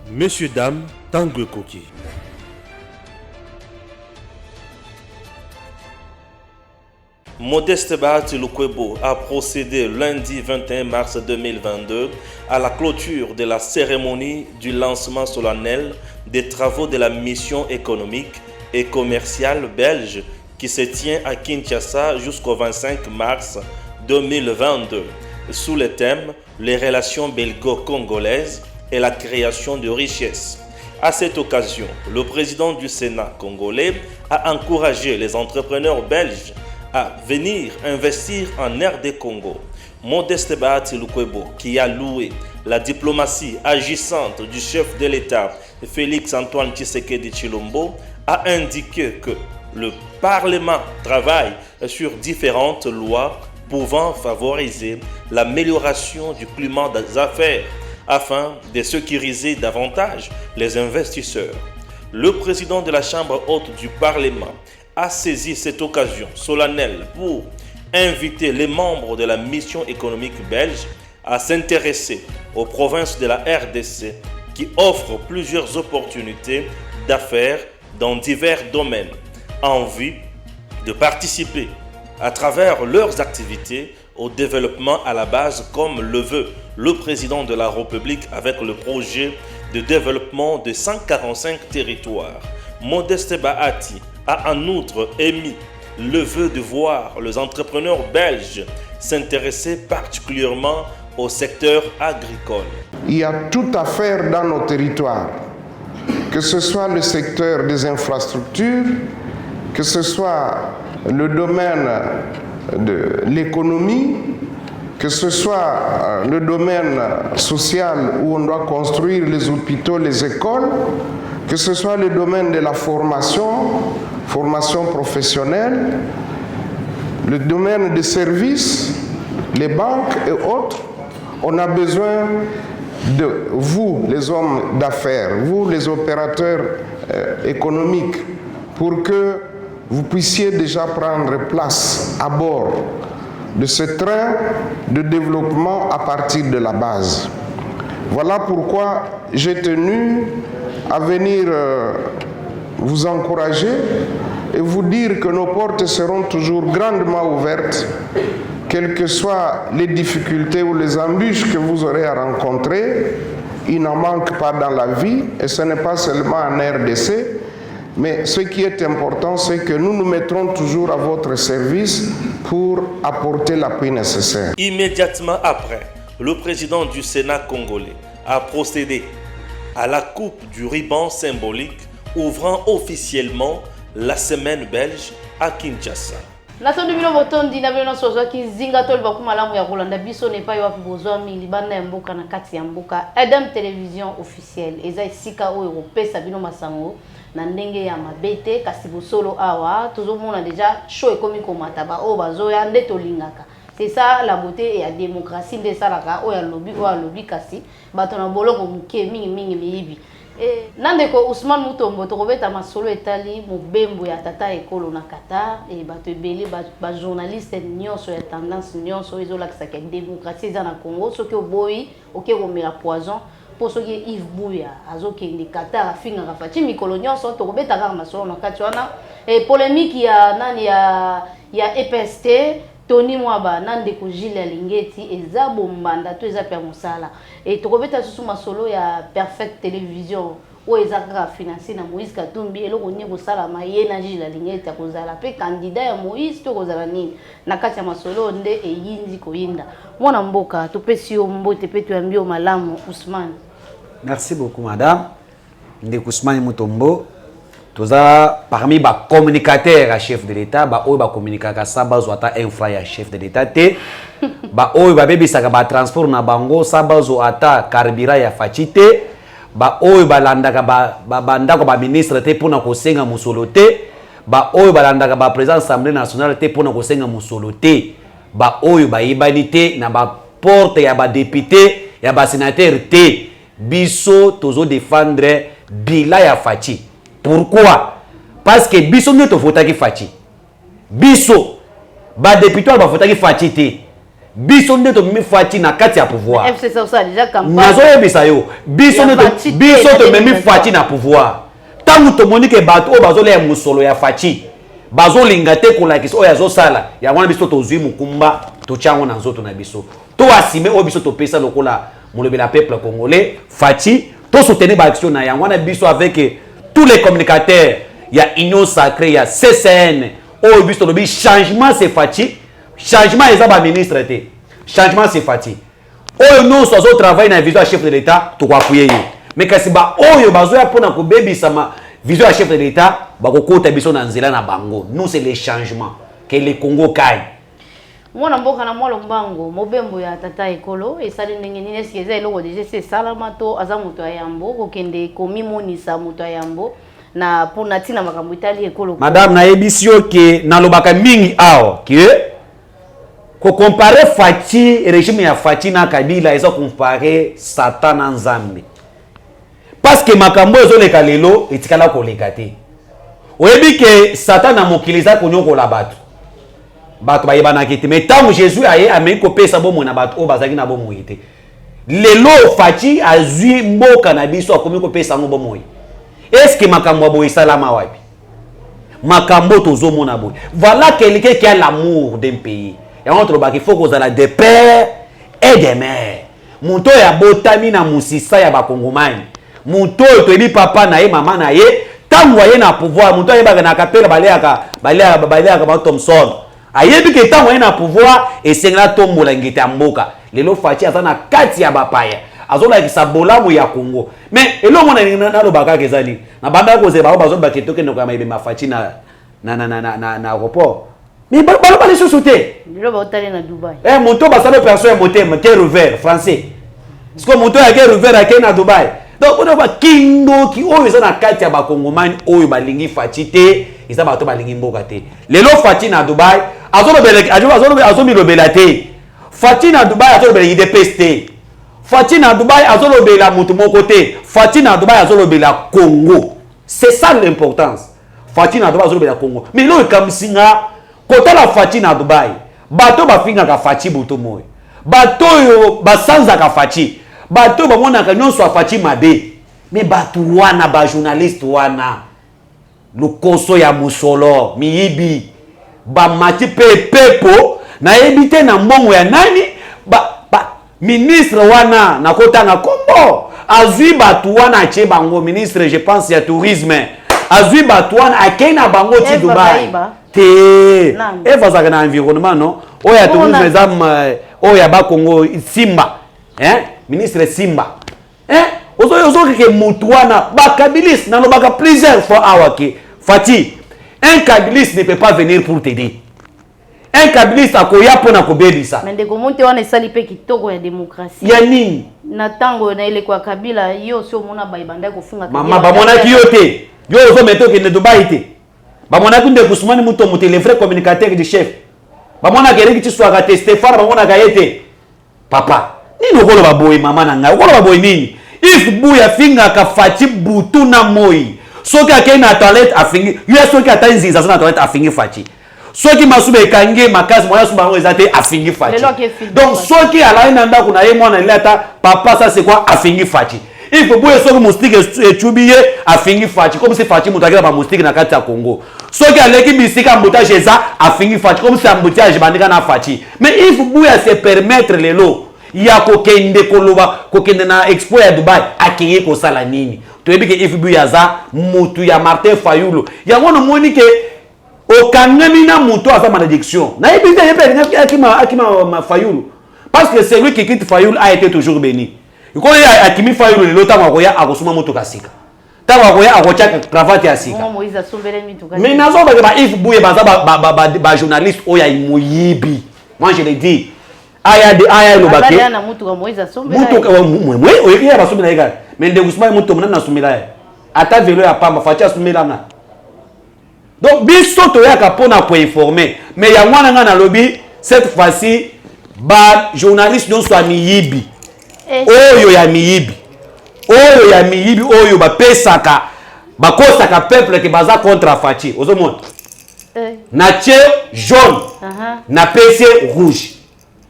Messieurs, dames, Tanguy Koki. Modeste Bahati Lukwebo a procédé lundi 21 mars 2022 à la clôture de la cérémonie du lancement solennel des travaux de la mission économique et commerciale belge qui se tient à Kinshasa jusqu'au 25 mars 2022 sous le thème « Les relations belgo-congolaises et la création de richesses ». À cette occasion, le président du Sénat congolais a encouragé les entrepreneurs belges à venir investir en RD Congo. Modeste Bahati Lukwebo, qui a loué la diplomatie agissante du chef de l'État Félix Antoine Tshisekedi Tshilombo, a indiqué que le Parlement travaille sur différentes lois pouvant favoriser l'amélioration du climat des affaires afin de sécuriser davantage les investisseurs. Le président de la Chambre haute du Parlement a saisi cette occasion solennelle pour inviter les membres de la mission économique belge à s'intéresser aux provinces de la RDC qui offrent plusieurs opportunités d'affaires dans divers domaines en vue de participer à travers leurs activités au développement à la base comme le veut le président de la République avec le projet de développement de 145 territoires. Modeste Bahati a en outre émis le vœu de voir les entrepreneurs belges s'intéresser particulièrement au secteur agricole. Il y a tout à faire dans nos territoires, que ce soit le secteur des infrastructures, que ce soit le domaine de l'économie, que ce soit le domaine social où on doit construire les hôpitaux, les écoles, que ce soit le domaine de la formation professionnelle, le domaine des services, les banques et autres. On a besoin de vous, les hommes d'affaires, vous, les opérateurs économiques, pour que vous puissiez déjà prendre place à bord de ce train de développement à partir de la base. Voilà pourquoi j'ai tenu à venir vous encourager et vous dire que nos portes seront toujours grandement ouvertes, quelles que soient les difficultés ou les embûches que vous aurez à rencontrer. Il n'en manque pas dans la vie, et ce n'est pas seulement en RDC, mais ce qui est important, c'est que nous nous mettrons toujours à votre service pour apporter l'appui nécessaire. Immédiatement après, le président du Sénat congolais a procédé à la coupe du ruban symbolique ouvrant officiellement la semaine belge à Kinshasa. Nato ndimino botondi na bino sozo ki zinga toli bakuma lamu ya Rolanda biso ne pa wapi bozwa mi libanda ya mboka na kati ya mboka Adam Télévision officielle eza isika oyo kopesa bino masango na ndenge ya mabete kasi bosolo awa tozomona déjà show ekomi komata ba o bazoya nde tolingaka. C'est ça la beauté et la démocratie de ça la oya lobby kasi bato na boloko muke mingi miyibi. Nandeko Ousmane Mutombo tokobeta masolo etali mobembo ya tata ekolo na Qatar et bato ebele ba journaliste nyonso ya tendance nyonso ezolakisa ke démocratie za na Congo soki oboyi oke komela poison po soki Yves Buya azokende Qatar afinga kafati mikolo nyonso tokobeta kaka masolo na kati wana polémique ya nani ya EPST Tony Mwaba nandeko Gilles Alingeti eza bombanda to eza pya mosala et tokobeta susu masolo ya Perfect Télévision o eza kaka financé na Moïse Katumbi eloko nye kosala maye na Gilles Alingeti akozala pe candidat ya Moïse to kozala nini na kati ya masolo nde eyinzi koyinda mwana mboka topesi yo mbote pe tuyambio malamu Ousmane. Merci beaucoup madame ndeko Ousmane Mutombo. Toza parmi les communicateurs à chef de l'État, ba communicaka sa bazwata infra ya chef de l'État te, ba baby saka ba transport na bango sa bazo ata carburant ya fachite, ba landaka ba ndako ba ministre te pona kosenga musolo te, ba landaka ba président assemblée nationale te pona kosenga musolo te, ba ibani te na ba porte ya ba député ya ba sénateur te, biso tozo défendre bila ya fachi. Pourquoi? Parce que biso nyo to vota ki fachi. Biso ba député ba vota ki fachi te. biso nde to mimi Fachi na kati ya pouvoir FC ça déjà campagne nazo yebisa yo biso to mimi Fachi na pouvoir tangu to monique bato o bazo le musolo ya Fachi bazo lingate ko la kiso o yazo sala ya wana biso to zwi mukumba to chango na nzoto na biso to asime o biso to pesa lokola molobela peuple congolais Fachi to soutenir ba action na ya wana biso avec tous les communicateurs il y a Union Sacrée il y a CCN o biso to bi changement c'est Fachi changement eza ba ministre té changement c'est Fachi oyo non sozo travail na vision chef de l'état to kwa appuyer mais kasi ba oyo bazo ya pona ko bebisa ma vision chef de l'état ba ko kota biso na nzela na bango nous c'est les changements que le Congo kai mwana mboka na mwalo mbango mobembo ya tata ekolo esali ndenge nini eske eza eloko déjà c'est salama to aza moto ya yambo kokende komimonisa moto ya yambo na pona tina makambo itali ekolo madame na ebisio ke na lobaka mingi awa ke ko comparer Fachi régime ya Fachi na Kabila eza comparer Satan na Nzambe parce que makambo ezoleka lelo etikala koleka te oyebi ke Satan na mokiliza konyokola bato bayebanaki te mais tant Jésus aye ameki kopesa bomo na bato o bazaki na bomo ete lelo Fachi azwi mboka na biso akomi kopesa ngo bomo est-ce que makambo boye salama wapi makambo tozomona boye voilà quelqu'un qui a l'amour d'un pays et on trouve qu'il faut qu'on ait des pères et des mères monto ya botami na musisa ya bakongomani monto to ebi papa na ye mama na ye tango ye na pouvoir monto ye ba na kapela baleaka ba Thompson ayebi ke tango ye na pouvoir et sengla tombola ngite ya mboka lelo Fachi ata na kati ya bapaya azola ki sabolamu ya Congo mais elongo na lobaka kezali na banda ko ze ba bazo ba ketoke no kama ibe Fachi na aéroport mais ba les sous-souté le ba otali na Dubai monto ba salo personne monté quai ouvert français parce que monto ya quai ouvert à na Dubai donc on va kindo ki oyo za na kati ya bakongomani oyo balingi Fachi te isa bato balingi mboka te lelo Fachi na Dubai azolobela te Fachi na Dubai azolobela IDPS te Fachi na Dubai azolobela mutu moko te Fachi na Dubai azolobela Congo c'est ça l'importance Fachi na Dubai azolobela Congo mais lo ekamsinga kota la Fachi na Dubai bato bafinga ka Fachi buto moyo bato yo basanza ka Fachi bato bamona ka nyonso a Fachi mabe mais bato wana ba journaliste wana lukoso ya musolo miyibi ba mati pepo na ebite na mbongo ya nani ministre wana na kotanga kombo azwi batu wana ache bango ministre je pense ya tourisme azwi batu wana akena bango ti Dubai te eva zaka na environnement no oya tourisme zam oya ba Congo Simba ministre Simba ozo ke mutu wana ba kabilis na lobaka plusieurs fois awake Fachi un kabilis ne peut pas venir pour t'aider un kabiliste akoya pona kobelisa mais ndeko monte wana esali pe kitoko ya démocratie ya nini na tango na ile kwa Kabila yo sio mona baibanda kofunga mama bamona ki yo te yo ozo meto ke ne Dubai te bamona kunde kusumani muto muto le vrai communicateur du chef bamona ke ki tswa ka te Stéphane bamona ka yete papa nini okolo baboy mama na ngai okolo baboy nini if buya finga ka Fachi butu na moi soki akena toilette afingi yo soki atanziza na toilette afingi Fachi soki masuba ekange makasi moya suba ngo ezate afingi Fachi donc soki ala ina ndako na ye mwana leta papa ça c'est quoi afingi Fachi il faut boye soki moustique echubiye afingi Fachi comme si Fachi mutakira ba moustique na kati ya Congo soki aleki bisika mbutage eza afingi Fachi comme si embouteillage bandika na Fachi mais il faut boye se permettre lelo ya kokende koloba kokende na expo ya Dubai akeye ko sala nini to ebi ke il faut boye za mutu ya Martin Fayulu ya ngono moni ke okangami na muto aza malédiction na ebite yepe akima Fayulu parce que celui qui quitte Fayulu a été toujours béni iko ya akimi Fayulu lelo tango akoya akosuma moto kasika tango akoya akochaka cravate ya sika Moïse asombele mituka mais nazo ba if buye baza ba journaliste oya imoyibi moi je le dis aya lo baké aya na mutuka Moïse asombele mutuka mwe oyebi ya basomela eka mais ndeko suma muto mona na sumela ata velo ya pamba Fachi asumela nga donc biso toyaka pona pour informer mais ya mwana nga na lobby cette fois-ci ba journaliste non soit miyibi oyo ya miyibi oyo ba pesaka ba kosaka peuple ke baza contre Fachi ozomona na tche jaune na PC rouge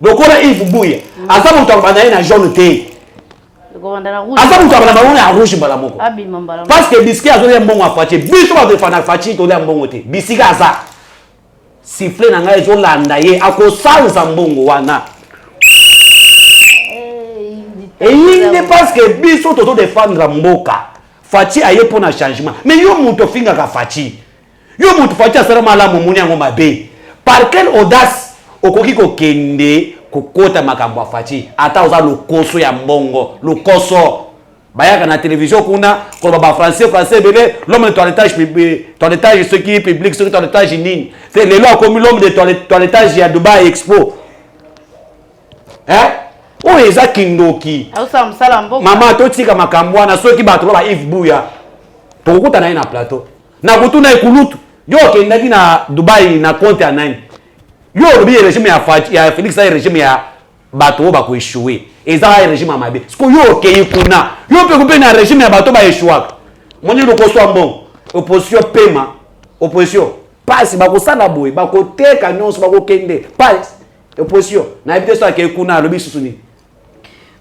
Donc on a Yves Bouya. Asa mutu abanda na jaune te. Asa mutu abanda na rouge mbala moko. Parce que biscuit azolia mbongo afachi. Biso ba defana afachi to le mbongo te. Bisika asa. Siffler na ngai ezolanda ye akosanza mbongo wana. Et il n'est pas que biso toto défendre mboka. Fachi aye pour un changement. Mais yo mutu finga ka fachi. Yo mutu fachi asala malamu muni yango mabe. Par quelle audace okoki ko kende kokota makambo fachi ata oza lokoso ya mbongo lokoso bayaka na télévision kuna ko ba français belé l'homme de toilettage ce qui est public ce qui toilettage nini c'est le loi comme l'homme de toilettage ya Dubai Expo hein o eza kindoki mama totika makambo na soki bato ba Yves Bouya tokuta na plateau na kutuna ekulutu yo kendaki na Dubai na compte ya nani yo le régime ya Félix a régime ya bato ba ko échouer eza régime ya mabe siko yo ke ikuna yo pe ko na régime ya bato ba échouer moni lo ko so mbon opposition pema opposition passe ba ko sala boy ba ko teka nyonso ba ko kende passe opposition na ebite so ke ikuna lo bisu suni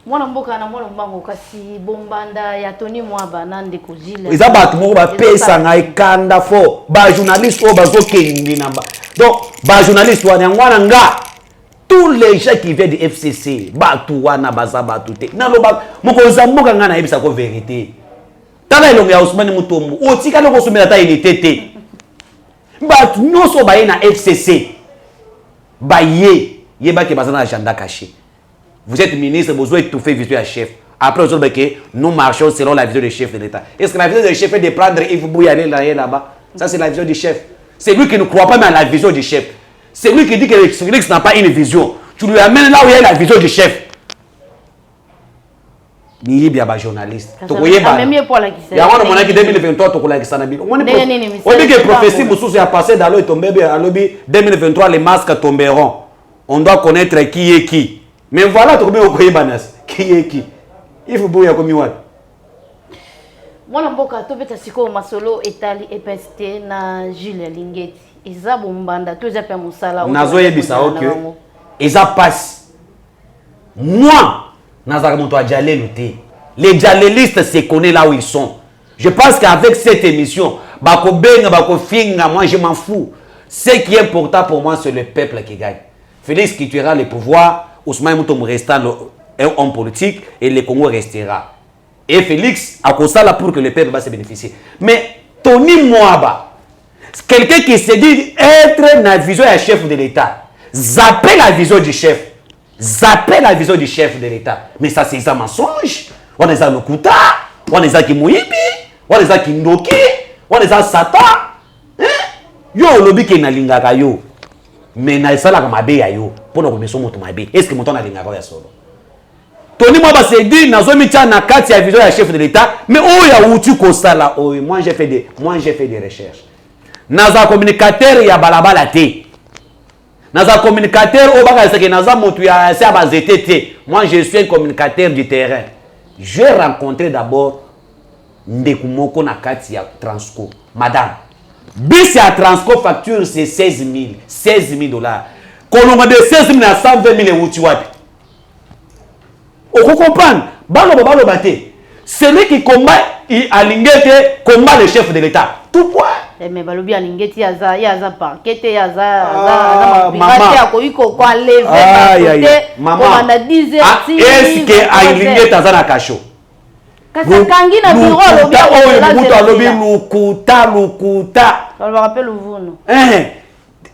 mwana mboka na mwana mbango kasi bombanda ya Tony Mwaba nande ko jile eza bato moko ba pesa ngai kanda fo ba journaliste o ba zo kendi na ba donc ba journaliste wana ngwana nga tous les gens qui viennent du FCC bato wana baza bato te na lo ba moko zamboka nga na ebisa ko vérité tala elongo ya Ousmane Mutombo otika loko somela ta unité te bato nyonso ba na FCC ba ye ba ke bazana agenda caché. Vous êtes ministre, vous avez tout fait vision à chef. Après, vous avez dit que nous marchons selon la vision du chef de l'État. Est-ce que la vision du chef est de prendre Yves Bouya aller là-bas? Ça, c'est la vision du chef. C'est lui qui ne croit pas même à la vision du chef. C'est lui qui dit que Félix n'a pas une vision. Tu lui amènes là où il y a la vision du chef. Il y a des journalistes. Il y a 2023, tu as dit que prophétie Moussous a passé dans l'eau tombé à l'objet 2023, les masques tomberont. On doit connaître qui est qui. Mais voilà, tu as banas. Qui est qui? Il faut bouillir comme moi. Moi, mboka tobeta siko masolo etali epeste na Jules Lingeti. Eza bombanda to eza pe musala. Nazo yebisa OK. Eza passe. Moi, nazaka monto adjalé luté. Les djalelistes se connaissent là où ils sont. Je pense qu'avec cette émission, bako benga bako finga, moi je m'en fous. Ce qui est important pour moi, c'est le peuple qui gagne. Félix qui tuera le pouvoir. Ousmane Mutombo restera un homme politique et le Congo restera. Et Félix a causé là pour que le peuple va se bénéficier. Mais Tony Mwaba, quelqu'un qui se dit être la vision du chef de l'État, zapper la vision du chef, zapper la vision du chef de l'État. Mais ça c'est un mensonge. On est à Lokuta, on est à Kimouibi, on est à Kindoki, on est à Satan. Yo lobby qui na lingaka yo. Mais na sala ka mabe ya yo pour na komeso moto mabe est-ce que moto na linga ya solo Tony Mwaba se dit nazo mitia na kati ya vision ya chef de l'État mais oh ya uti ko sala oh moi j'ai fait des recherches naza communicateur ya balabala te naza communicateur o baka seke naza moto ya sa bazete moi je suis un communicateur du terrain. J'ai rencontré d'abord ndeku moko na kati ya Transco madame. Bis à Transco facture c'est 16 000 dollars. Kolonga de 16 000 à 120 000 euros tu vois. On comprend. Balo bate. Celui qui combat Alingete combat le chef de l'État. Tout point. Mais balobi Alingete yaza parquete yaza pirate akoiko kwa lever maman on a 10 heures. Est-ce que Alingete azana cacho? Kasakangi na bureau lobi lukuta. On va rappeler le vuno.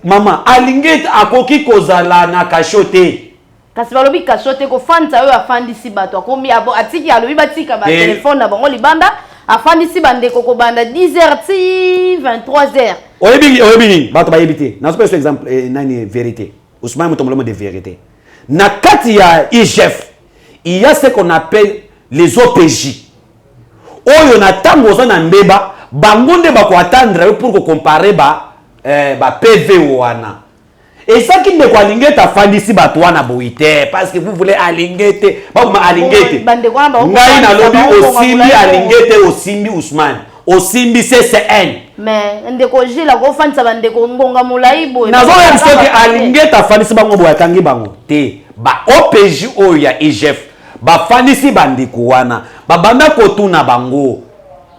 Maman, Alingete akoki kozala na kachote. Kasi balobi kachote ko fanta yo afandisi bato akomi abo atiki alobi batika ba téléphone na bango libanda afandisi bande koko banda 10h ti 23h. Oyebi bato ba yebite. Na super exemple nani vérité. Ousmane Mutombo de vérité. Na kati ya IGF, il y a ce qu'on appelle les OPJ. Oyo na tamboza na mbeba bangonde ba ko attendre pour comparer ba PV wana. Et ça qui ne quoi Alingete fandisi ba toi na boité parce que vous voulez Alingete ba ma Alingete. Ngai na lobi osimbi Alingete osimbi Ousmane. Osimbi CCN. Mais ndeko jila ko fandisa bandeko ngonga mulai boy. Nazo ya biso ke Alingete fandisi bango boya tangi bango. Te ba OPJ oyo ya IGF ba fandisi bandiko wana ba banda kotuna bango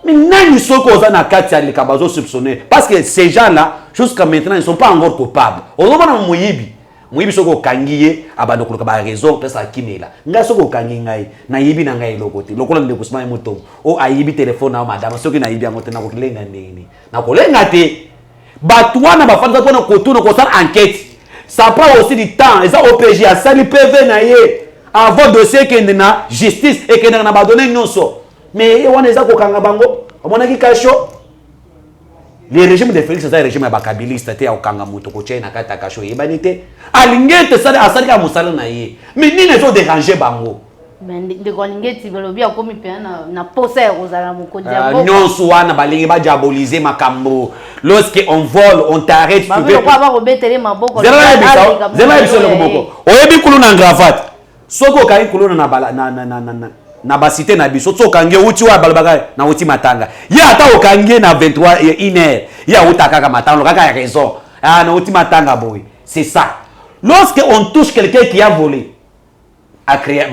mais nani soko oza na kati ya likabazo soupçonné parce que ces gens là jusqu'à maintenant ils sont pas encore coupables ozobana moyibi soko kangiye abando kuluka ba raison pesa kimela nga soko kangi ngai na yibi na ngai lokote lokola ndeko kusima moto o ayibi téléphone na madame soki na yibi yango te na kolenga nini na kolenga te batwana ba fanda kona kotuna ko sala enquête ça prend aussi du temps et ça OPJ a sali PV na ye avant dossier kende na justice et kende na ba donner nyonso mais on est à kokanga bango omonaki kasho le régime de Félix c'est un régime bakabiliste te ya okanga moto ko chena kata kasho yebanite alingete sala asali ka musala na ye mais ni ne zo déranger bango mais de kolingeti belobi akomi pe na posa ya kozala mokodi ya boka nyonso wana balingi ba diaboliser makambo lorsque on vole on t'arrête tu veux pas avoir obetele maboko zela biso le moko oyebi kulu na gravate soko kai kulu na bala na basité na biso tsokange uti wa balbaka na uti matanga ya ata okange na 23 1h ya utaka kaka matanga kaka ya raison na uti matanga boy c'est ça lorsque on touche quelqu'un qui a volé a créé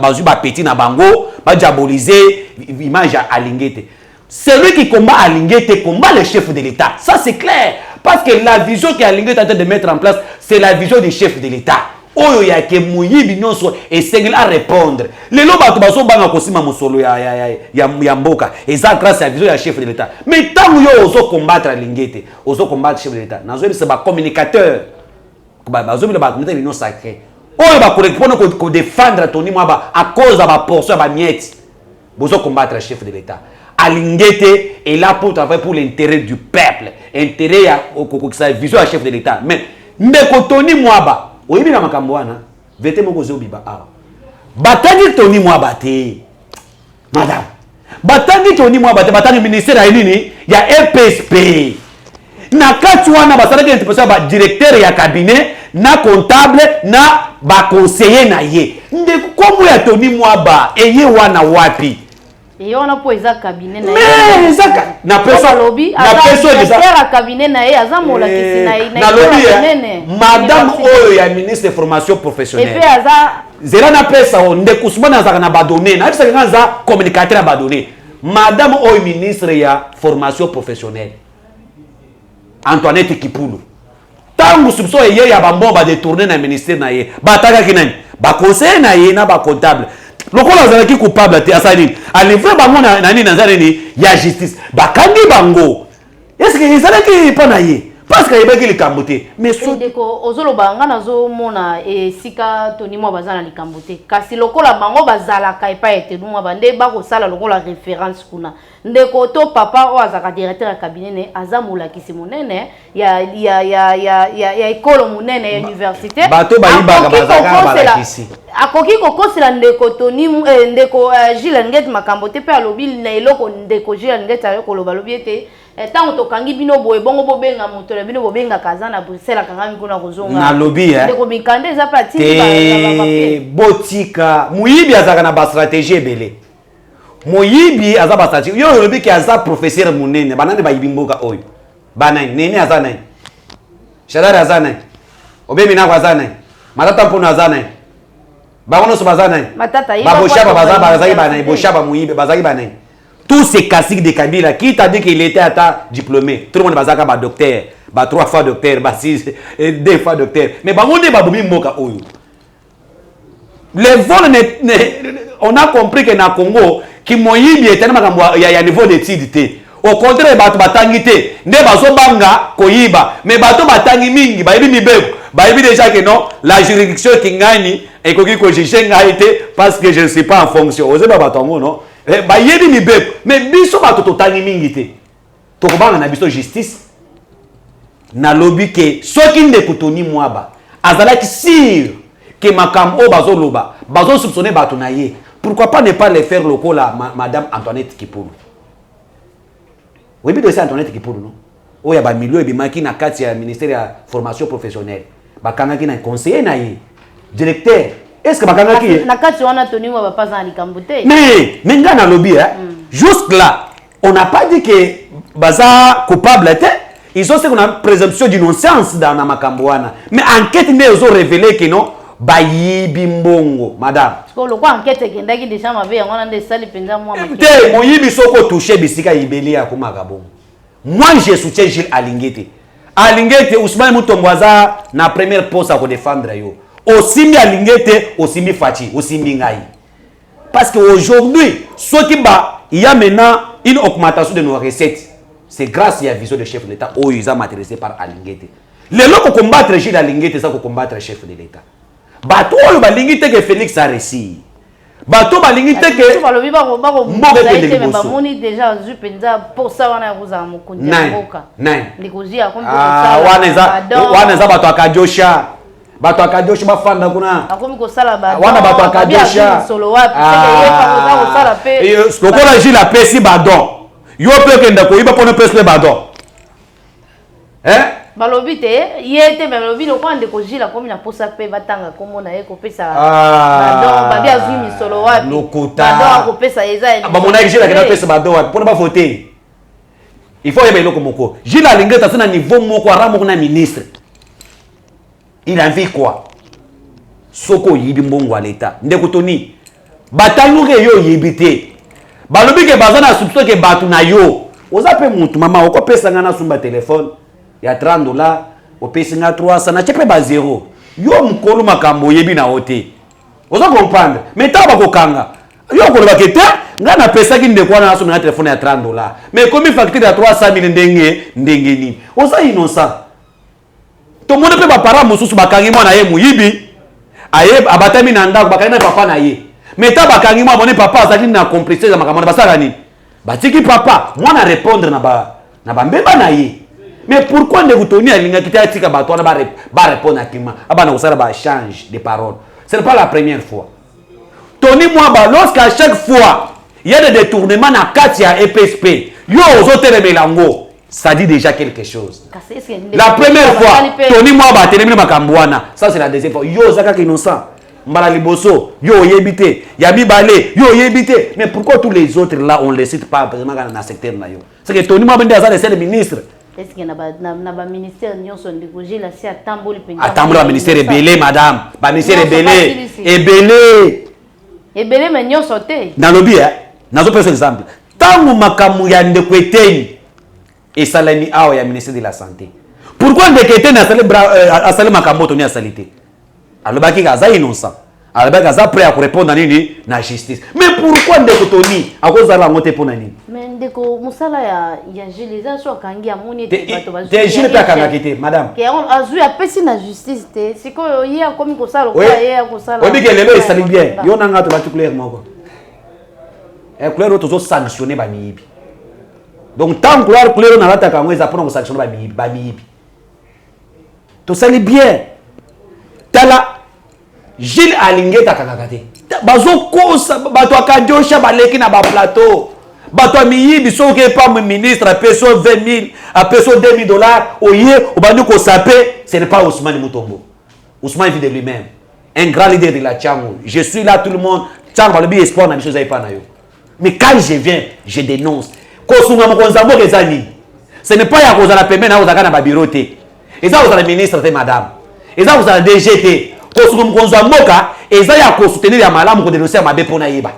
bazu ba petit na bango ba diaboliser image à Alingete celui qui combat Alingete combat le chef de l'État ça c'est clair parce que la vision que Alingete est en train de mettre en place c'est la vision du chef de l'État oyo ya ke muyibi nyonso esengeli à répondre lelo bato baso banga kosima mosolo ya mboka eza grâce à la vision ya chef de l'État mais tant yo ozo combattre Alingete ozo combattre chef de l'État nazo bi c'est ba communicateur bazo bi ba communicateur l'union sacrée oyo ba correspondre ko défendre Tony Mwaba à cause de ba portion ba miette bozo combattre le chef de l'État Alingete est là pour travailler pour l'intérêt du peuple intérêt ya sa vision ya chef de l'État mais ndeko Tony Mwaba oyibi na makambo wana vete moko zo biba awa batangi Tony Mwaba te madame batangi Tony Mwaba te batangi ministère ya nini ya EPSP na kati wana basalaki interprétation ba directeur ya cabinet na comptable na ba conseiller na ye ndeko kombo ya Tony Mwaba eye wana wapi et on a posé un cabinet mais ça na personne lobby à cabinet na ye azamola na lobby madame oyo ya ministre de formation professionnelle et puis aza zela na pesa onde kusumana za na badonner na bisa kanza communicateur na badonner madame oyo ministre ya formation professionnelle Antoinette Kipulu tangu subso ye ya bambomba détourner na ministère na ye bataka kinani ba conseiller na ye na ba comptable lokola azalaki coupable te asali alivre bango na nani na nzaleni ya justice bakangi bango est-ce que ezalaki pa na ye parce que yebaki likambo te mais ndeko ozoloba nga nazomona esika Tony Mwaba baza na likambo te kasi lokola bango bazalaka epai ete Mwaba nde bakosala lokola référence kuna ndeko to papa o azaka directeur ya cabinet ne azamolakisi monene ya ekolo monene ya université bato bayibaka bazaka balakisi akoki kokosela ndeko Tony ndeko Gilles Ngete makambo te pe alobi na eloko ndeko Gilles Ngete ayoko loba lobi ete tango tokangi bino boye bongo bobenga moto na bino bobenga kaza na Bruxelles kangami kuna kozonga na lobby ndeko mikande eza pati ba botika muyibi azaka na ba stratégie ebele moyibi aza ba stratégie yo lobi ki aza professeur munene banane ba yibimboka oyo bana nene aza nani Shadari aza nani obemi na aza nani matata mpono aza nani bakono so baza nani matata yiba boshaba baza bana boshaba muyibi baza bana tous ces classiques de Kabila qui t'a dit qu'il était à diplômé tout le monde bazaka ba docteur ba 3 fois docteur ba 6 2 fois docteur mais ba monde ba bomi mboka oyo les vols on a compris que na Congo qui moyibi était na makambo ya niveau d'étude té au contraire bato batangi té nde bazo banga koyiba mais bato batangi mingi ba yebi mibeko ba yebi déjà que non la juridiction kingani ekoki ko juger ngai té parce que je ne suis pas en fonction ozeba batongo non ba yebi mibeko mais biso bato totangi mingi té to kobanga na biso justice na lobby ke soki ndeko Tony Mwaba azalaki sûr que makambo bazo loba bazo soupçonner bato na ye pourquoi pas ne pas le faire lokola madame Antoinette Kipulu oui bien c'est Antoinette Kipulu non o ya ba milieu ebimaki na kati ya ministère ya formation professionnelle bakangaki na conseiller na ye directeur est-ce que bakangaki na kati wana Tony Mwaba pas en likambo te mais nga na lobby jusque là on n'a pas dit que baza coupable te ils ont ce qu'on a présomption d'innocence dans na makambo wana mais enquête ne ont révélé que non bayibi mbongo madame le quoi enquête kendaki déjà mabe yango na nde sali penza moi te moyibi soko toucher bisika ibeli ya komaka bongo. Moi je soutiens Gilles Alingete Ousmane Mutombo aza na première poste à ko défendre yo Osimbi Alingete Osimbi Fachi Osimbi ngai parce que aujourd'hui ce qui bat il y a maintenant une augmentation de nos recettes. C'est grâce à la vision du chef de l'État où ils ont intéressé par Alingete. Les gens qui combattent Gilles Alingete, c'est qui combattre le chef de l'État. Bateau Alingete que Félix a réussi. Bateau Alingete que Mboka déjà zu penza pour ça wana kuza mukundi mboka. Ndikuzia kombe wana bato akajosha. Bato akajosha bafanda kuna. Akomi ko sala ba. Wana bato akajosha. Solo wapi? Sala ko sala pe. Lokola Gilles apesi badon. Yo pe kenda ko iba pona pesi le badon. Balobi te yete mais balobi lo kwande ko Gilles akomi na posa pe batanga komona ye ko pesa. Badon babi azui misolo wapi? Badon ko pesa eza. Ba mona Gilles akena pesa badon wapi? Pona ba voter. Il faut yeba iloko moko. Gilles Alingete asana niveau moko aramo kuna ministre. Il a envie quoi? Soko yibi mbongo à l'État. Ndeko Tony. Batanguke yo yibite. Balobi ke bazana soupçon ke batu na yo. Oza pe mutu mama oko pesa ngana sumba téléphone. Ya $30. O pesa nga 300 na chepe ba 0. Yo mkolo makambo yebi na hote. Oza comprendre. Mais ta ba kokanga. Yo ko ba kete ngana pesa ki ndeko na sumba na téléphone ya $30. Mais comme facture ya 300,000 ndenge ni. Oza innocent. To monde pe ba para mususu bakangi mwana ye muyibi aye abatami na ndako bakangi na papa na ye meta bakangi mwana bone papa azaki na complice za makamona basala ni batiki papa mwana répondre na ba mbeba na ye mais pourquoi ne vous tenir alinga kita tika bato na ba répondre akima abana kusala ba change de parole. Ce n'est pas la première fois. Tony Mwaba lorsqu'à chaque fois il y a des détournements na katia EPSP yo ozotere melango. Ça dit déjà quelque chose. La première fois, Tony Mwaba a tenu Makambouana. Ça, c'est la deuxième fois. Yo, Zaka innocent. Mbala Liboso, yo, yébité. Yabi Balé, yo, yébité. Mais pourquoi tous les autres là, on ne les cite pas vraiment dans le secteur là? C'est que Tony Mwaba est le ministre. Est-ce qu'il y a un ministère qui a un ministère ébélé, madame. Un ministère ébélé. Ébélé, mais nous sauté. Dans le bien, dans un exemple. Tant que Makamu yande kweteni. Et Salami Awa ya ministre de la Santé. Pourquoi Ndekete n'a salé Makambo Tony a salité? Alors baki gaza innocent. Alors baki gaza prêt à répondre à nini na justice. Mais pourquoi Ndeko Tony a cause la montée pour nani? Mais Ndeko musala ya Gilles so kangi amoni te bato bazu. Te Gilles pa kanga kité madame. Ke on azu a pesi na justice te. Siko ye a komi ko sala ko ye a ko sala. Obi ke lelo e sali bien. Yo na ngata ba couleur moko. E couleur auto sanctionner ba miyibi. Donc tant que la couleur n'a pas été camouflée, ça prend une sanction bamibi. Tout ça est bien. Tala Gilles Alingete akakakate. Bazo kosa bato akajosha baleki na ba plateau. Bato miyibi soke pas ministre a peso 20,000, a peso $2,000 oye obandi ko sapé, ce n'est pas Ousmane Mutombo. Ousmane vit de lui-même, un grand leader de la Tchango. Je suis là tout le monde, Tchango va le bien espoir na biso za ipana yo. Mais quand je viens, je dénonce. Ce n'est pas à cause de la paiement à cause de la biroté. Et ça, vous avez le ministre, madame. Et ça, vous avez le DGT. Et ça, il y a soutenir la malade pour dénoncer ma béponaïba.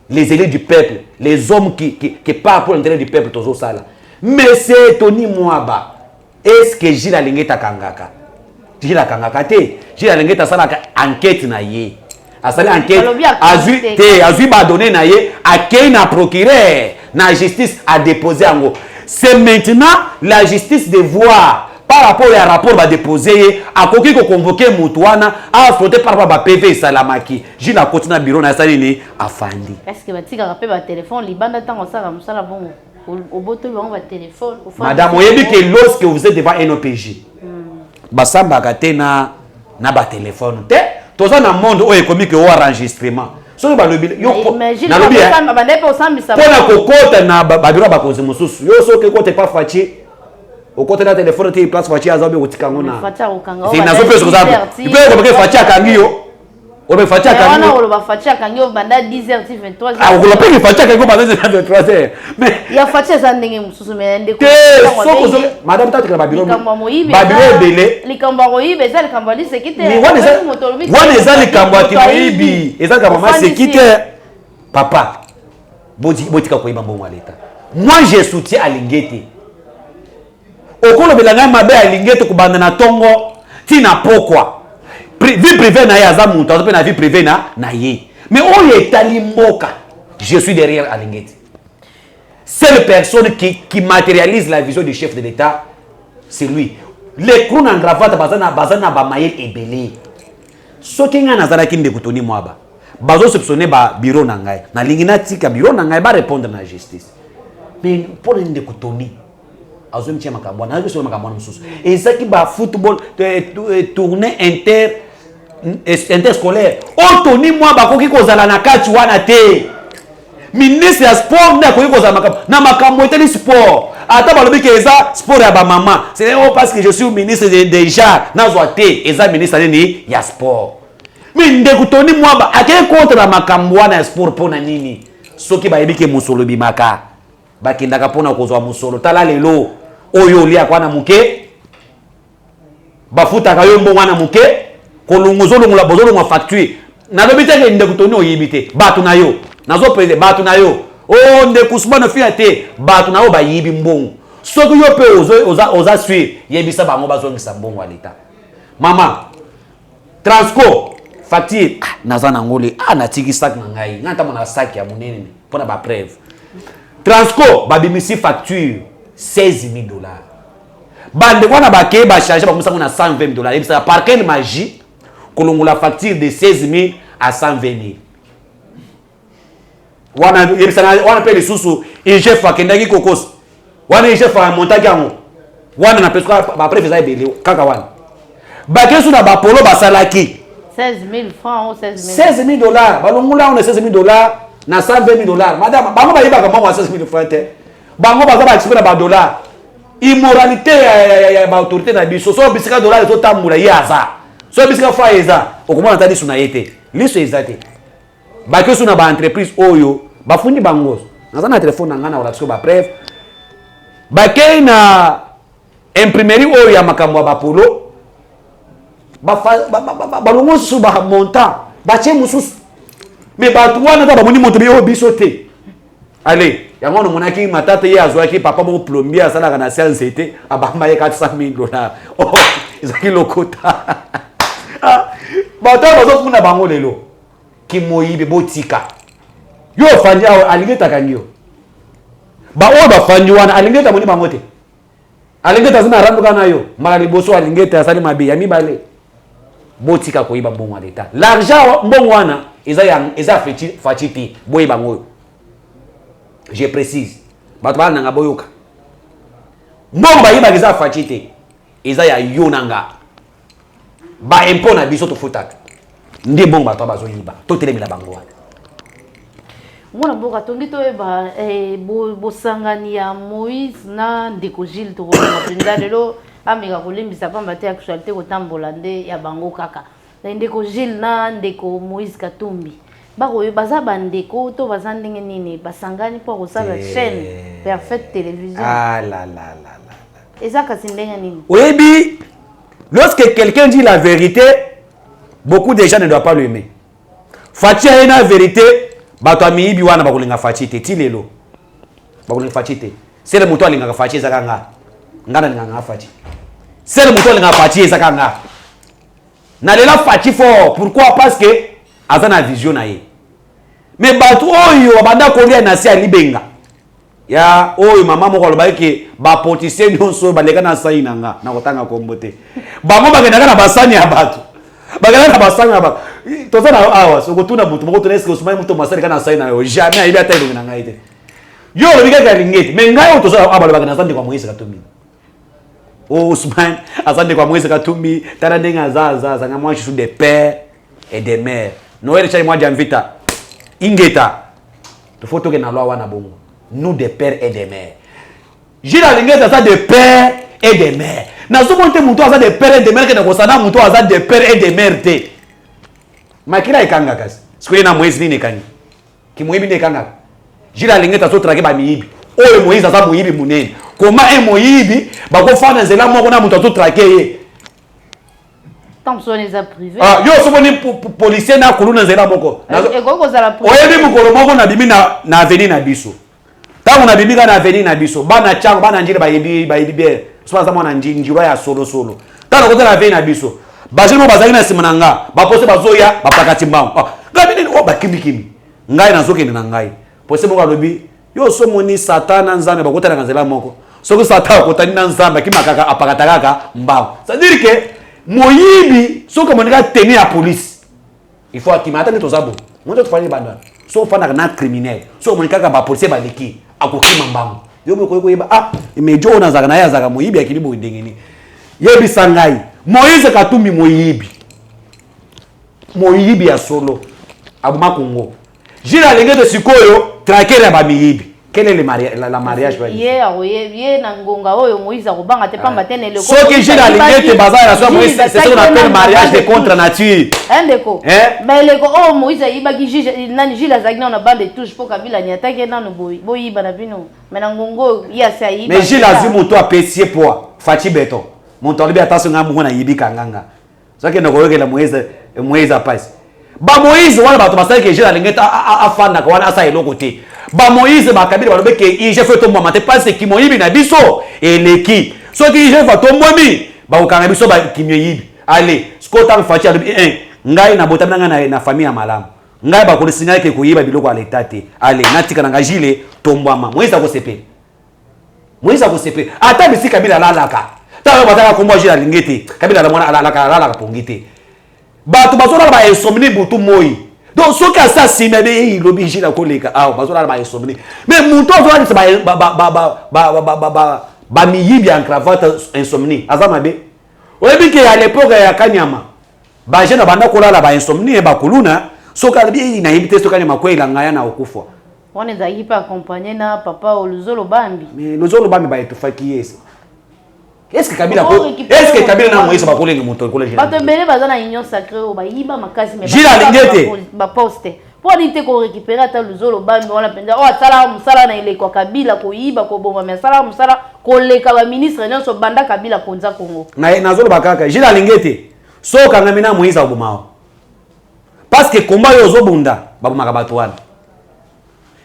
Les élus du peuple, les hommes qui parlent pour l'intérêt du peuple, tous ça là. Mais c'est Tony Mwaba. Est-ce que Gilles Alingete a kangaka? Gilles a kangaka te. Gilles Alingete a ça enquête na ye. A ça enquête. A vu donné na ye. A qui na procureur. La justice a déposé en gros. C'est maintenant la justice de voir par rapport à rapport va déposer à quoi qu'on convoqué Moutouana à affronter par rapport à PV Salamaki. J'ai la continue bureau na salini à Fandi. Est-ce que tu as rappelé votre téléphone libanda tant ça comme ça bon au boto votre téléphone madame vous avez dit que lorsque vous êtes devant un OPJ basamba katena na ba téléphone te tout ça dans le monde où est commis que au enregistrement. So ba lobi yo na lobi pona kokota na babiro bakoze mususu yo so ke kote pa fachi okota na telefone te place fachi azabe utikanga na facha ukanga c'est na zo peso zabe ipe ko ke fachi akangi yo On va faire on va faire quand on va 10h 23h. Ah, on va pas faire quand on va 23h. Mais il y a fait ça ndenge mususu mais ndeko. Madame tata ka babiro. Babiro belé. Les kambaroyi beza les kambali c'est qui Mais wana eza les kambati moyibi. Eza ka maman c'est qui papa. Botika koyiba mbongo leta. Moi je soutiens Alingete. Okolo belanga mabe Alingete kubanda na tongo tina pokwa. Vie privée na yaza mutu azope na vie privée na ye. Mais on est tali mboka. Je suis derrière Alingete. Seule personne qui matérialise la vision du chef de l'État, c'est lui. Les crowns en gravate bazana ba mayel ebele. Soki nga nazala ki ndekutoni mwaba. Bazo soupçonner ba bureau na ngai. Na lingina tika bureau na ngai ba répondre na justice. Mais pour ndekutoni azo mtia makambo na azo makambo mususu. Ezaki ba football tournée interscolaire. Otoni mwaba koki kozala na kati wana te. Ministre ya sport na koki kozala makambo na makambo eteli sport. Ata balobi ke eza sport ya ba maman. C'est parce que je suis ministre déjà nazwa te eza ministre nini ya sport. Mais ndekutoni mwaba akeye contre la makambo wana ya sport pona nini? Soki ba yebike musolo bimaka. Bakindaka pona kozwa musolo tala lelo oyo lia kwa na muke. Bafuta kayo mbongo na muke. Kolungozolo ngula bozolo ngwa facture. Na lobi te ndekutoni oyibite. Batu na yo. Nazo pese batu na yo. Oh ndekusuma no fia te. Batu na yo ba yibi mbongo. Soki yo pe oza suivre yebisa bango bazongisa mbongo wa leta. Mama Transco facture nazana ngoli natiki sac na ngai ngata mona sac ya munene pona ba preuve. Transco babimisi facture $16,000. Bande kwana bake ba charger ba musango na $120. Yebisa par quelle magie kolongola facture de 16,000 à 120,000. Wana pe lisusu chef akendaki kokos. Wana chef a montaki yango. Wana na pesko ba preuve za ebele kaka wana. Bakesu na ba polo basalaki 16,000 francs ou $16,000. Balongula on $16,000 na $120,000. Madame, bango ba yeba kama $16,000 francs te. Bango ba za ba ba dollars. Immoralité ya ba autorité na biso. So bisika dollars zo tambula yaza. So bisika fa eza. Okomona tadi suna yete. Liso ezate. Bakesu na ba entreprise oyo bafundi bango. Naza na téléphone na ngana wala tso ba preuve. Bakei na imprimerie oyo ya makambo ba polo. Balongo susu ba montant bache mususu mais batu wana ta bamoni monte biso biso te. Allez yango no monaki matata ye azwaki papa mo plombier asala na séance te abamba ye $400,000. Oh ezaki lokota. Batu bazo funa bango lelo ki moyibe botika yo fandi Alingeta kangio ba o ba fandi wana Alingeta moni bango te. Alingeta zina randuka nayo mara liboso Alingeta asali mabe ya mibale botika koyiba mbongo wa leta. L'argent mbongo wana eza fachiti boyiba ngoyo. Je précise. Bato bana nga boyoka. Mbongo bayiba eza fachiti eza ya yonanga. Ba impôt na biso to futaka. Ndi mbongo bato bazo yiba. To telemila bango wana. Mwana mboka tongi to eba bosangani ya Moïse na Ndeko Gilles to ko na lelo ameka kolimbisa pamba te actualité kotambola nde ya bango kaka. Na Ndeko Gilles na Ndeko Moïse Katumbi. Bako baza bandeko to baza ndenge nini basangani po ko sala chaîne Perfect Télévision. Ah la la la la. Eza kasi ndenge nini? Oui, lorsque quelqu'un dit la vérité, beaucoup de gens ne doivent pas l'aimer. Fachi a une vérité, bato amiibi wana bakolinga fachi te tilelo. Bakolinga fachi te. C'est le moto alinga fachi zakanga. Ngana linga fachi. C'est le moto alinga fachi zakanga. Na lela fachi fort. Pourquoi? Parce que azana vision na ye. Mais bato oyo banda kolia na si alibenga. Ya oyo mama moko loba ke ba politicien nyonso baleka na sai nanga na kotanga kombote. Bango bakendaka na basani ya bato. Bakendaka na basani ya bato. Tozana awa so kotuna butu moko toneske osumai muto masali kana sai na yo. Jamais aibi ata ilunga ngai te. Yo lobika ka lingeti. Mais ngai tozana aba loba kana sande kwa Moïse Katumbi. Oh Ousmane, asante kwa Moïse Katumbi, tana ndenga za nga moi je suis des pères et des mères. Noël chai moi janvita. Ingeta. To photo ke na loi wana bongo. Nous des pères et des mères. J'ai la lingeta ça des pères et des mères. Na so monte muto asa des pères et des mères que na kosana muto asa des pères et des mères te. makila ekanga kasi siku na Moïse nini kangi ki Moïse ne kanga jila lingeta so traquer ba miyibi oyo Moïse aza moyibi munene comment un moyibi ba ko fana nzela moko na muto to traquer ye tant so les a privé yo so boni policier na kuluna nzela moko e goko za la privé oyebi mukolo moko na bimi na avenir na biso tango na bimi na avenir na biso bana chango bana njira ba yebi bien so baza mwana njiro ya solo tango ko na avenir na biso bajimo bazali na simananga ba pose bazoya ba pakati mbango ngabi nini o ba kimi ngai nazokende na ngai pose moko alobi yo so moni satana nzambe bakotana kanzela moko soko satana kotani na nzambe kimakaka apakata kaka mbango ça veut dire que moyibi soko monika tenir la police il faut akimata ni tozabo moto tofanye bandana so fana na criminel so monika ka ba policier ba leki akokima mbango yo moko yeba imejo na zaka na ya zaka moyibi akilibo ndengeni yebi sangai Moïse Katumbi moyibi ya solo abuma Congo jila lenge de sikoyo traquer la bamiyibi quel est la mariage ye na ngonga oyo Moïse akobanga te pamba te neleko so que jila lenge te bazala la so Moïse c'est ce qu'on appelle mariage de contre nature ndeko mais leko oh Moïse yibaki juge nani jila zakina na bande touche pour kabila ni atake nanu boyiba na bino mais na ngongo ya sa yiba mais jila zimuto apesier poids Fati Beton mon tolibi attention ngamu na yibika nganga so que nokoyokela Moïse apasi ba Moïse wana bato basali ke jela lingeta afana ka wana asa eloko te ba Moïse ba kabila balobe ke ije fait to mama te parce ki moyibi na biso eleki so ki ije fa to momi ba ukanga biso ba kimyeyibi allez skota mfati alobi ngai na botamanga na famille ya malamu ngai ba ko signal ke koyiba biloko ala etate allez natika na ngajile tombwama Moïse akosepe ata bisi kabila lalaka ta ba ta ko mwa jela lingete kabila la mwana lalaka pongite bato bazona ba insomnie butu moi donc ce qui ça simebe ilobi jila koleka bazona ba insomnie mais muto azona ba miyibi en cravate insomnie azama be oyebi ke à l'époque ya Kanyama ba jena banda kolala ba insomnie ba kuluna soka bi na yibite soka ni makwela ngaya na okufwa on est d'ailleurs pas accompagné na papa Oluzolo Bambi mais Oluzolo Bambi ba etufaki yes est-ce que Kabila na Moïse ba kolenga moto collège bato mbele bazana union sacrée o ba yiba makasi mais jila lingete ba poste pour dite ko récupérer ata Oluzolo Bambi wala penza atala musala na ile kwa Kabila ko yiba ko boma mais sala musala ko leka ba ministre nyonso banda Kabila konza Congo na zolo bakaka jila lingete so kangami na Moïse obumao parce que combat yo zobunda babumaka bato wana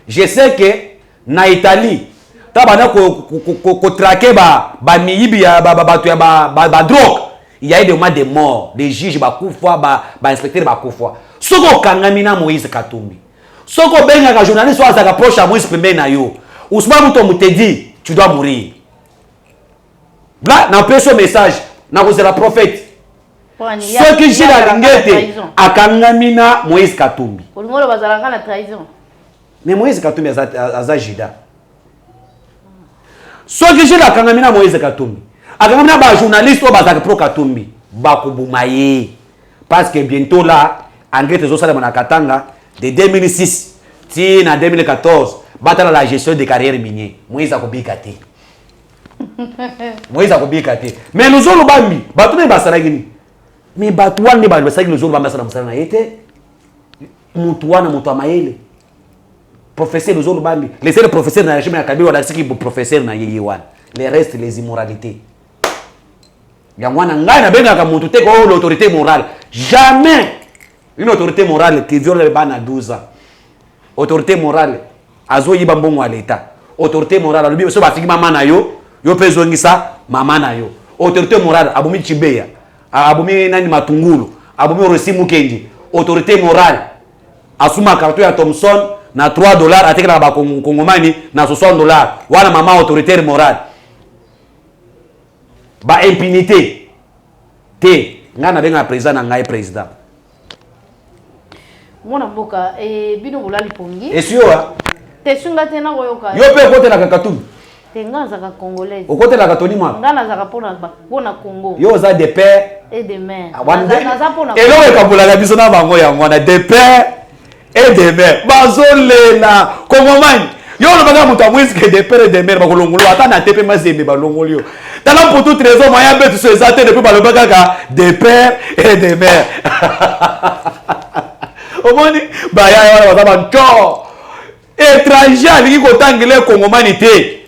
je sais que na Italie tabana ko traquer ba miyibi ya bato ya ba drogue il y a eu des moments de mort des juges ba kufwa ba inspecteur ba kufwa soko kangami na Moïse Katumbi soko benga ka journaliste wa zaka proche à Moïse pembe na yo Ousmane Mutombo te dit tu dois mourir là na peso message na ko la prophète ce qui j'ai la ngete akangami na Moïse Katumbi olingolo bazalanga na trahison mais Moïse Katumbi aza jida so que j'ai la kangamina Moïse Katumbi akangamina ba journaliste o bazaka pro Katumbi ba kubumaye parce que bientôt là engrais zo sala na Katanga de 2006 ti na 2014 batala la gestion des carrières minières Moïse akobika te mais nous zolo bambi batu ne basala gini mais batu wane ba basala nous zolo bamba sana musala na yete mutu wana mutu amayele professeur les autres bambi les seuls professeurs na régime ya Kabila wala siki professeur na yeye wana les restes les immoralités yangwana ngai na benga ka mutu te ko l'autorité morale jamais une autorité morale qui viole les bana 12 ans autorité morale azo yiba mbongo à l'état autorité morale alobi so bafiki mama na yo pezo ngisa mama na yo autorité morale abumi Chibeya abumi nani Matungulu abumi Rosi Mukendi autorité morale asuma karto ya Thomson na $3 atekela ba Kongomani na $60 wana mama autoritaire morale ba impunité te ngana benga président na ngai président mona mboka bino bulali pongi esio te sunga tena koyoka yo pe kote la Katumbi te ngaza ka congolais o kote la Katoni mwa ngana za ka pona Congo yo za de père et de mère za pona elo e kabula la biso na bango ya ngwana de père et de mère bazolela Kongomani yo lo baga mutu amwiske de père et de mère bakolongolo ata na tepe mazembe balongoli yo tala pour tout trésor moyen betu so ezate depuis balobaka de père et de mère Au moins, bah ya ya ba étranger alingi kotangela congomanité.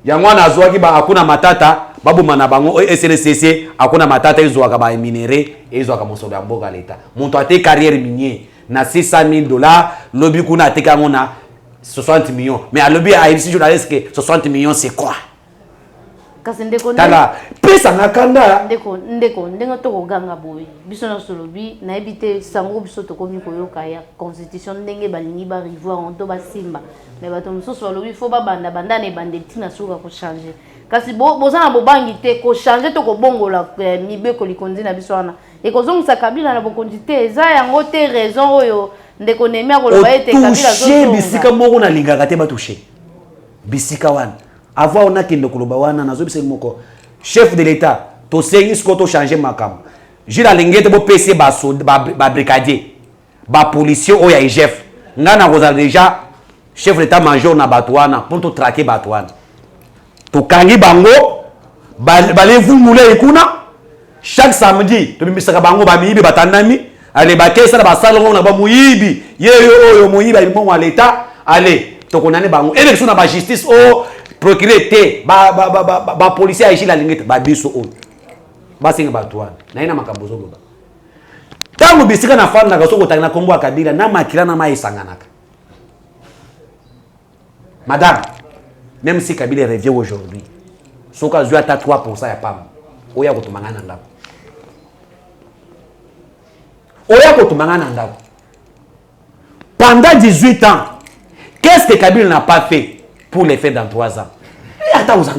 Ya mwana azwaki ba akuna matata babu mana bango SNCC akuna matata izwaka ba minéré izwaka mosolo ya mboka leta. Muntu ate carrière minier na $600,000 lobby kuna ateka ngona 60 millions. Mais à lobby a ici journaliste que 60 millions c'est quoi? Kasi ndeko tala pesa nakanda ndeko to koganga boye biso na solobi na ebite sango biso to komi koyoka ya constitution ndenge balingi ba revoir onto ba simba mais bato mosusu balobi fo ba banda ne bande tina suka ko changer kasi bozana bobangi te ko changer to ko bongola mibeko likondi na biso wana e ko zongisa Kabila na bokondi te eza yango te raison oyo ndeko nemi akoloba ete Kabila zo bisika moko na lingaka te batoucher bisika wana avoir on a qui ne koloba wana nazo bisel moko chef de l'état to sengi sko to changer makam jila lingete bo PC ba brigadier ba policier o ya chef ngana ko déjà chef d'état major na batwana pour to traquer batwana to kangi bango bale vungula ikuna chaque samedi to bimisaka bango ba miibi batanami ale ba kesa ba salongo na ba muyibi yeyo muyiba ilimo wa l'état ale to konane bango élection na ba justice o procureur te ba policier aïchi la lingete ba biso on ba singa batwana na ina makambozo loba tangu bisika na fanda ka soko tangina kombo Kabila na makila na maisanganaka madame même si Kabila revient aujourd'hui soka zua ta 3% ya pam oya kotumangana ndako pendant 18 ans qu'est-ce que Kabila n'a pas fait pour les faire dans 3 ans? Attends, vous en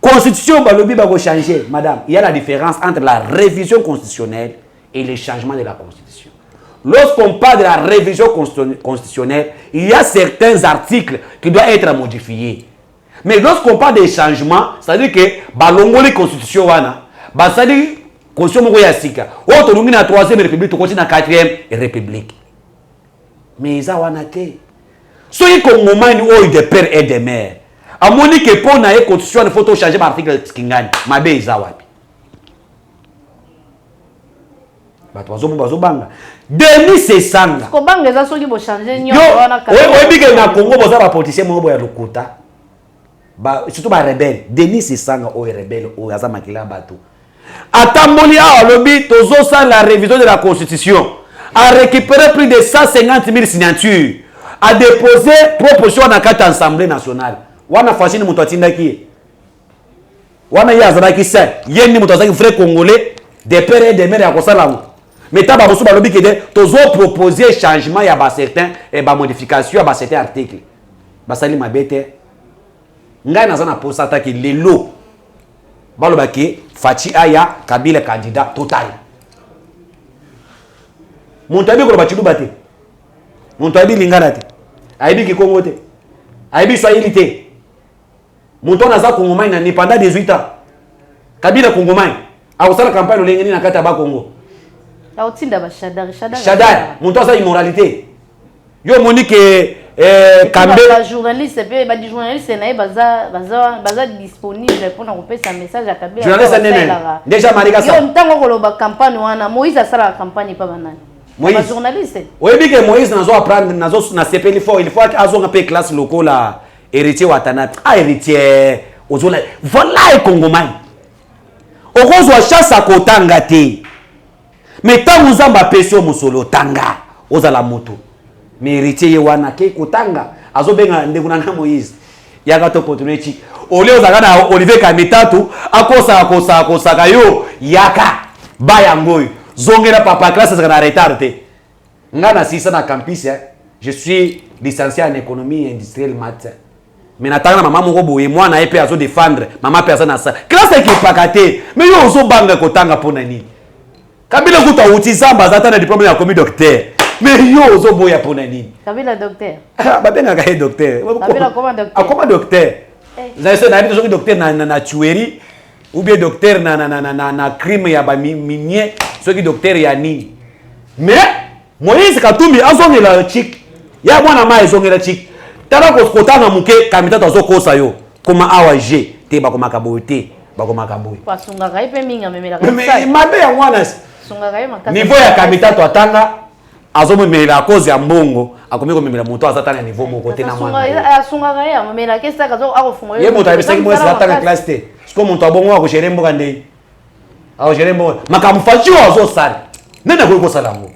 Constitution, balobi va changer, madame. Il y a la différence entre la révision constitutionnelle et le changement de la Constitution. Lorsqu'on parle de la révision constitutionnelle, il y a certains articles qui doivent être modifiés. Mais lorsqu'on parle des changements, c'est-à-dire que balongo les constitutions wana, basali constitution moko ya sika. O to lungi na 3e république, to continue na 4e république. Mais ça wana te. Soyez congomani o de père et de mère. A moni que pour na constitution il faut to changer l'article kingani. Mabe isa wapi. Bato bazo banga. Denis c'est sanga. Ko banga za soki bo changer nyo wana ka. Oui bige na Congo boza ba politicien mo bo ya lokuta. Ba surtout ba rebelle. Denis c'est sanga o rebelle o aza makila bato. Atamboli a lobby tozo sa la révision de la constitution. A récupéré plus de 150 000 signatures, a déposé proposition dans la Assemblée nationale. Wana fasini mutu atindaki. Wana yazana ki se, yeni mutu azaki vrai congolais, des pères et des mères ya kosala. Mais taba bosu ba lobi kede tozo proposer changement ya ba certains et ba modification ya ba certains articles. Ba sali mabete. Ngai nazana posa ataki lelo. Ba lobaki Fachi aya Kabila candidat total. Montabi ko bachidu bate. Montabi lingana te. Aibi ki Kongo te. Aibi Swahili te. Montona za Kongomai na pendant 18 ans. Kabila Kongomai. Awusala campagne olengeni na kata ba Kongo. Autinda ba Shadar. Shadar, montona za immoralité. Yo monique Kambe ba journaliste pe ba di journaliste na baza disponible pour na kopesa message à Kabila. Journaliste nene. Déjà Marika sa. Yo ntango koloba campagne wana Moïse asala campagne pa banani. Moïse journaliste. Oui, bien que Moïse nazo apprendre nazo na CP il faut azo un peu classe locale là héritier watana. Ah héritier ozola voilà et Congomani. Okozwa chasse à kotanga te. Mais tant vous amba pesio musolo tanga ozala moto. Mais héritier wana ke kotanga azo benga ndekuna na Moïse. Yaka to opportunity. Ole ozaka na Olivier Kamitatu akosa kayo yaka baya ngoyo. Zongera papa classe ça na retard te. Ngana sisa na campus je suis licencié en économie industrielle maths. Mais natanga maman moko boye moi na epe azo défendre maman personne na ça. Classe qui pakate mais yo ozo banga kotanga pona nini. Kabila kuta uti zamba zata na diplôme ya commis docteur. Mais yo ozo boya pona nini. Kabila docteur. Ba benga ka docteur. Kabila comment docteur. Ah comment docteur. Vous avez na biso docteur na tuerie ou bien docteur na crime ya ba minier. Ceux qui docteur ya nini. Mais Moïse Katumbi azongela chik. Ya mwana ma ezongela chik. Tala ko kotanga muke Kamitatu azokosa yo. Koma awaje te ba koma kabote ba koma kaboy. Pasunga ka ipe minga memela ka. Mais mabe ya mwana niveau ya kabita to atanga azomo mela à cause ya mbongo akomi ko memela moto azatanga niveau moko te na mwana asunga kaya memela kesa kazo akofungola ye moto abisaki mo sa atanga classe te siko moto abongo ako gérer mboka ndei ako gérer mboka makamfachi azo sala nena ko sala ngo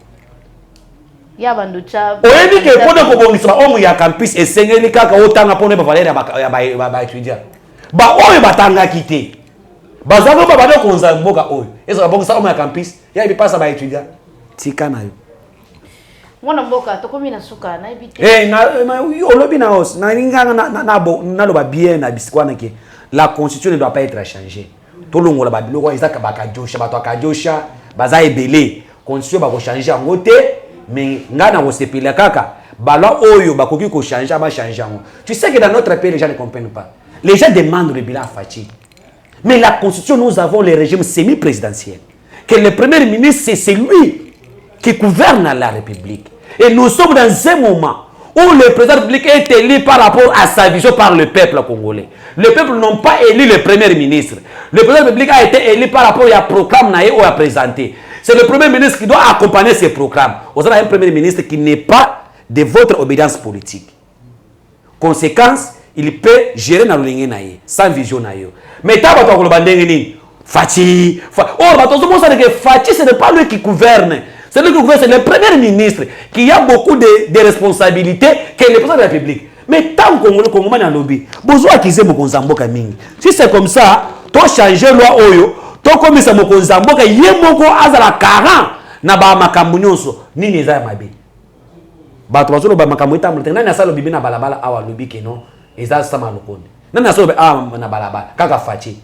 ya banducha oyebi ke pona ko bongisa ba omu ya campus esengeli kaka otanga pona ba valeur ba étudiant ba oyo batanga kité bazako ba bado konza mboka oyo ezo bongisa omu ya campus ya bi passa ba étudiant tika na yo mwana mboka tokomi na suka na ebite na olobi na os na ringanga na lo ba bien na bisikwana ke la constitution ne doit pas être changée to longola ba biloko ezaka bakajosha bato akajosha baza ebele constitution ba ko changer ngo te mais ngana ko sepela kaka balwa oyo bakoki ko changer ba changer ngo tu sais que dans notre pays les gens ne comprennent pas les gens demandent le bilan Fachi mais la constitution nous avons le régime semi-présidentiel que le premier ministre c'est celui qui gouverne la République. Et nous sommes dans un moment où le président de la République est élu par rapport à sa vision par le peuple congolais. Le peuple n'a pas élu le premier ministre. Le président de la République a été élu par rapport à programme ou à présenter. C'est le premier ministre qui doit accompagner ces programmes. Vous avez un premier ministre qui n'est pas de votre obédience politique. Conséquence, il peut gérer dans le ligne sans vision. Mais tant que Fachi, Fachi, ce n'est pas lui qui gouverne. C'est lui qui gouverne, c'est le premier ministre qui a beaucoup de responsabilités que le président de la République. Mais tant qu'on est dans le lobby, besoin qu'ils aient beaucoup de mingi. Si c'est comme ça, tu changer la loi oyo, tu commences à beaucoup de il y a beaucoup azala 40 na ba makambu nyonso nini eza mabe. Ba to bazolo ba makambu etamble nani asalo bibi na balabala awa lobby ke non eza sama lokonde. Nani asalo na balabala kaka Fachi.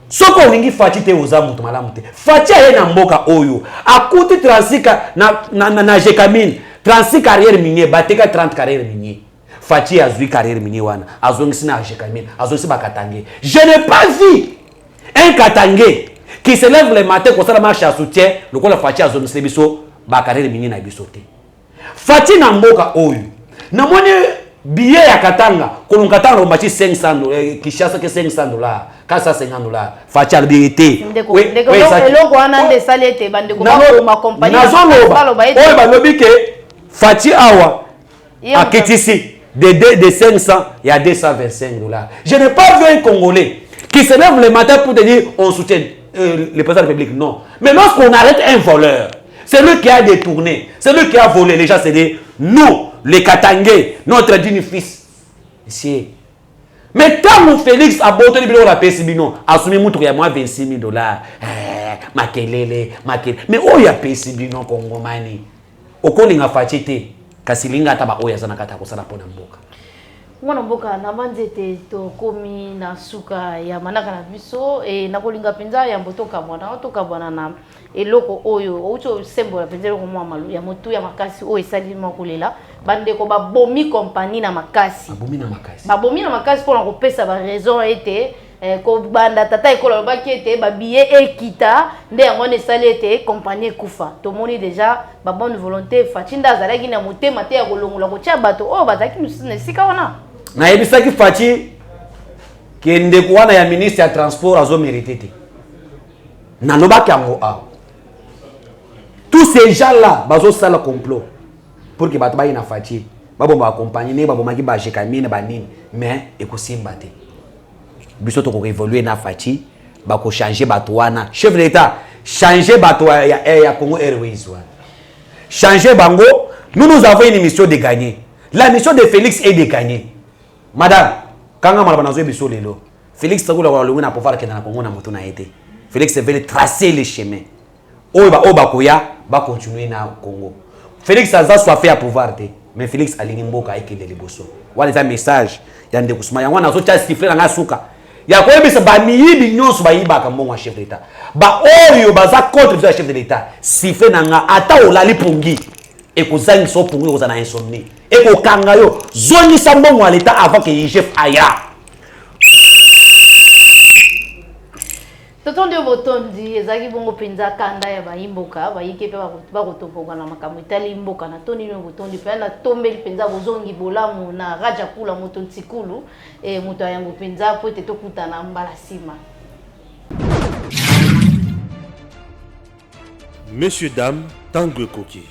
Soko olingi Fachi te oza mutu malamu te. Fachi aye na mboka oyo. Akuti transika na jekamine. 36 carrières minier, bateka 30 carrières minier. Fachi azui carrière minier wana. Azongisi na jekamine. Azongisi ba katange. Je n'ai pas vu un katange qui se lève le matin comme ça la marche à soutien. Le quoi la Fachi azongisi biso ba carrière minier na biso te. Fachi na mboka oyo. Na moni billet ya katanga. Kolon katanga ombachi 500 Kishasa ke $500. Kasa $50. Fachi albirité. Oui, eloko wana nde salete bandeko ba ma compagnie. Oyo balobi ke Fachi awa akitisi de 500 il y a $225. Je n'ai pas vu un Congolais qui se lève le matin pour te dire on soutient le président de la République. Non. Mais lorsqu'on arrête un voleur, c'est lui qui a détourné, c'est lui qui a volé. Les gens se disent nous, les Katangais, notre digne fils. Ici. Mais quand mon Félix a botté le bureau de la PSB, a soumis mon truc à moi $26,000. Makelele. Mais où y a PSB non Congomani? Okolinga Fachi te kasilinga taba oya sana kata kosala pona mboka. Mwana mboka na manzete to komi na suka ya manaka na biso na kolinga penza ya mbotoka mwana otoka bwana na eloko oyo oucho sembo la penza ko mwa malu ya motu ya makasi o esali makolela bande ko ba bomi compagnie na makasi. Babomi na makasi pour ko pesa ba raison ete ko banda tata ekola ba kiete ba billet ekita nde yango ne salete compagnie kufa to moni déjà ba bonne volonté Fachinda zalaki na motema te ya kolongola ko tia bato o bazaki ne sika wana na ebisaki Fachi kende kuwana ya ministre ya transport azo mérité te na lobaki yango a tous ces gens là bazo sala complot pour que bato ba ina Fachi babomba accompagner babomba ki ba jekamine ba nini mais ekosimba te biso to ko évoluer na Fachi ba ko changer bato wana chef de l'état changer bato ya Congo Airways wana changer bango nous avons une mission de gagner la mission de Félix est de gagner madame kanga mala banazo biso lelo Félix takola wa lunguna pouvoir ke na Congo na moto na été Félix veut tracer les chemins oba koya ba continuer na Congo Félix aza soif à pouvoir te mais Félix alingi mboka ekele liboso wala za message ya ndeko suma ya wana zo cha siffler na suka ya koyebisa ba miyibi nyonso ba yibaka mbongo chef d'état ba oyo baza contre le chef de l'état siffler nanga ata olali pongi ekozangi so pongi kozana insomnie ekokanga yo zongisa mbongo ya l'état avant que chef aya totondi botondi ezaki bongo penza kanda ya baimboka bayike pe bakotomboka na makambo etali mboka na toni no botondi pe na tombeli penza bozongi bolamu na raja kula moto ntikulu moto yango penza po ete tokutana mbala sima Messieurs, dames, tango ekoki.